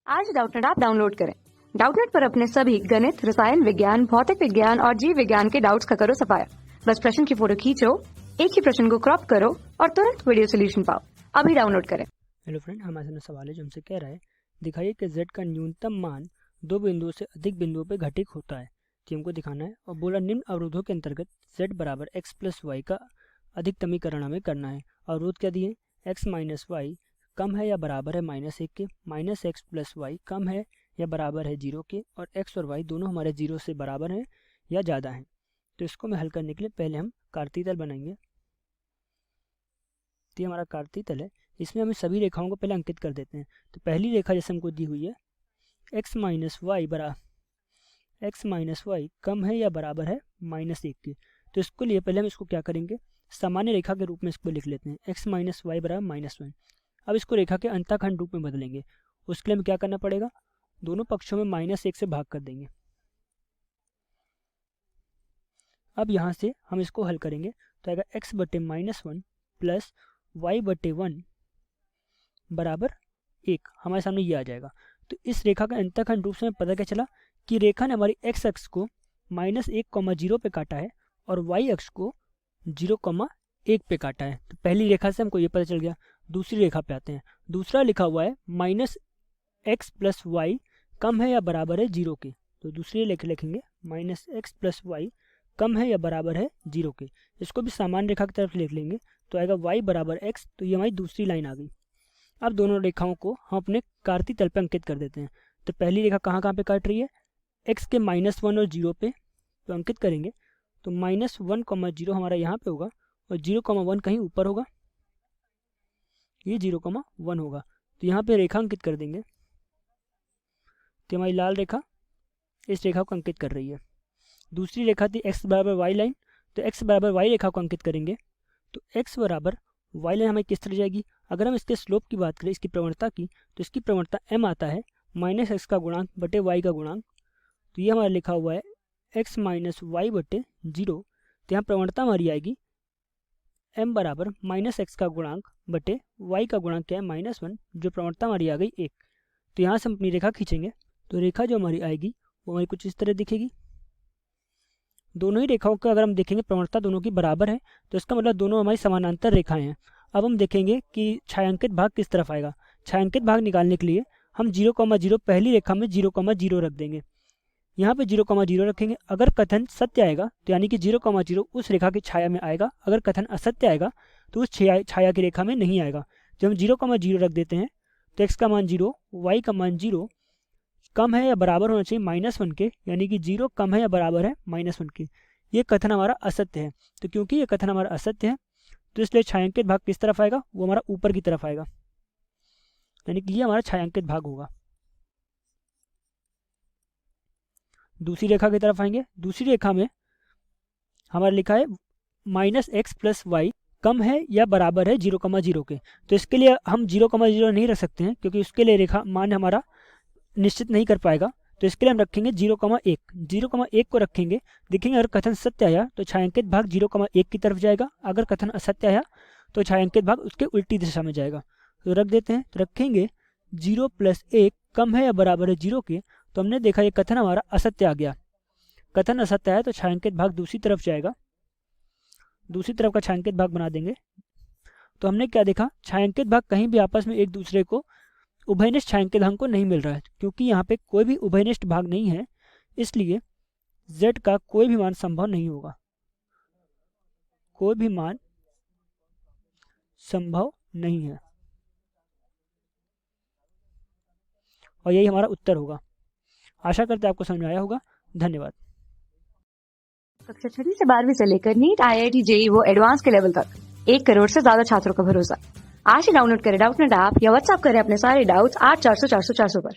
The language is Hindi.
आज डाउटनेट ऐप डाउनलोड करें। डाउटनेट पर अपने सभी गणित, रसायन विज्ञान, भौतिक विज्ञान और जीव विज्ञान के डाउट्स का करो सफाया। बस प्रश्न की फोटो खींचो, एक ही प्रश्न को क्रॉप करो और तुरंत वीडियो सोल्यूशन पाओ। अभी डाउनलोड करें। हेलो फ्रेंड, हमारे सामने सवाल है जो हमसे कह रहा है दिखाइए कि z का न्यूनतम मान दो बिंदुओं से अधिक बिंदुओं पर घटित होता है। तो हमको दिखाना है और बोला निम्न अवरोधों के अंतर्गत z बराबर x प्लस वाई का अधिकतमीकरण हमें करना है। अवरोध क्या दिए? x माइनस वाई कम है या बराबर है माइनस एक के, माइनस एक्स प्लस वाई कम है या बराबर है जीरो के, और x और y दोनों हमारे जीरो से बराबर हैं या ज़्यादा हैं। तो इसको मैं हल करने के लिए पहले हम कार्तीय तल बनाएंगे। तो ये हमारा कार्तीय तल है, इसमें हम सभी रेखाओं को पहले अंकित कर देते हैं। तो पहली रेखा जैसे हमको दी हुई है x माइनस वाई कम है या बराबर है माइनस एक के। तो इसको लिए पहले हम इसको क्या करेंगे, सामान्य रेखा के रूप में इसको लिख लेते हैं x माइनस वाई बराबर माइनस वन। अब इसको रेखा के अंतःखंड रूप में बदलेंगे। उसके लिए हमें क्या करना पड़ेगा, दोनों पक्षों में माइनस एक से भाग कर देंगे। अब यहाँ से हम इसको हल करेंगे तो आएगा x बटे माइनस वन प्लस वाई बटे वन बराबर एक। हमारे सामने ये आ जाएगा। तो इस रेखा का अंतःखंड रूप से हमें पता क्या चला कि रेखा ने हमारी x अक्ष को माइनस एक कॉमा जीरो पे काटा है और y अक्ष को जीरो कॉमा एक पे काटा है। तो पहली रेखा से हमको ये पता चल गया। दूसरी रेखा पे आते हैं। दूसरा लिखा हुआ है माइनस एक्स प्लस वाई कम है या बराबर है जीरो के। तो दूसरी रेखा लिखेंगे माइनस एक्स प्लस वाई कम है या बराबर है जीरो के। इसको भी सामान्य रेखा की तरफ लिख लेंगे तो आएगा y बराबर x। तो ये हमारी दूसरी लाइन आ गई। अब दोनों रेखाओं को हम अपने कार्तीय तल पे अंकित कर देते हैं। तो पहली रेखा कहाँ कहाँ पे काट रही है, x के माइनस वन और जीरो पे। तो अंकित करेंगे तो माइनस वन कॉमा जीरो हमारा यहाँ पे होगा और जीरो कॉमा वन कहीं ऊपर होगा, ये जीरो कॉमा वन होगा। तो यहाँ पे रेखा अंकित कर देंगे। तो हमारी लाल रेखा इस रेखा को अंकित कर रही है। दूसरी रेखा थी x बराबर वाई लाइन। तो x बराबर वाई रेखा को अंकित करेंगे तो x बराबर वाई लाइन हमें किस तरह जाएगी। अगर हम इसके स्लोप की बात करें, इसकी प्रवणता की, तो इसकी प्रवणता m आता है माइनस एक्स का गुणांक बटे y का गुणांक। तो ये हमारा लिखा हुआ है x माइनस वाई बटे जीरो। तो यहाँ प्रवणता हमारी आएगी m बराबर माइनस एक्स का गुणांक बटे y का गुणांक क्या है माइनस वन, जो प्रवणता हमारी आ गई एक। तो यहाँ से हम अपनी रेखा खींचेंगे तो रेखा जो हमारी आएगी वो हमारी कुछ इस तरह दिखेगी। दोनों ही रेखाओं को अगर हम देखेंगे प्रवणता दोनों की बराबर है, तो इसका मतलब दोनों हमारी समानांतर रेखाएं हैं। अब हम देखेंगे कि छायांकित भाग किस तरफ आएगा। छायांकित भाग निकालने के लिए हम जीरो कॉमा जीरो पहली रेखा में जीरो कॉमा जीरो रख देंगे। यहाँ पे जीरो कॉमा जीरो रखेंगे। अगर कथन सत्य आएगा तो यानी कि जीरो कॉमा जीरो उस रेखा की छाया में आएगा। अगर कथन असत्य आएगा तो उस छाया की रेखा में नहीं आएगा। जब हम जीरो कॉमा जीरो रख देते हैं तो x का मान जीरो, y का मान जीरो कम है या बराबर होना चाहिए माइनस वन के, यानी कि जीरो कम है या बराबर है माइनस वन के। ये कथन हमारा असत्य है। तो क्योंकि ये कथन हमारा असत्य है तो इसलिए छायांकित भाग किस तरफ आएगा, वो हमारा ऊपर की तरफ आएगा, यानी कि ये हमारा छायांकित भाग होगा। दूसरी रेखा की तरफ आएंगे। दूसरी रेखा में हमारा लिखा है माइनस एक्स प्लस वाई कम है या बराबर है जीरो कमा जीरो के। तो इसके लिए हम जीरो कमा जीरो नहीं रख सकते हैं क्योंकि उसके लिए रेखा मान हमारा निश्चित नहीं कर पाएगा। तो इसके लिए हम रखेंगे जीरो कमा एक। जीरो कमा एक को रखेंगे, देखेंगे अगर कथन सत्य आया तो छायांकित भाग जीरो कमा एक की तरफ जाएगा। अगर कथन असत्य आया तो छायांकित भाग उसके उल्टी दिशा में जाएगा। तो रख देते हैं। तो रखेंगे जीरो प्लस एक कम है या बराबर है जीरो के। तो हमने देखा ये कथन हमारा असत्य आ गया। कथन असत्य आया तो छायांकित भाग दूसरी तरफ जाएगा। दूसरी तरफ का छायांकित भाग बना देंगे। तो हमने क्या देखा, छायांकित भाग कहीं भी आपस में एक दूसरे को उभयनिष्ठ छायांकित भाग को नहीं मिल रहा है। क्योंकि यहाँ पे कोई भी उभयनिष्ठ भाग नहीं है, इसलिए z का कोई भी मान संभव नहीं होगा। कोई भी मान संभव नहीं है और यही हमारा उत्तर होगा। आशा करते हैं आपको समझ में आया होगा। धन्यवाद। कक्षा 6 से 12वीं से लेकर नीट, IIT, JEE वो एडवांस के लेवल तक 1 करोड़ से ज्यादा छात्रों का भरोसा। आज ही डाउनलोड करें डाउटनेट ऐप या व्हाट्सएप करें अपने सारे डाउट्स 8400 400 400 पर।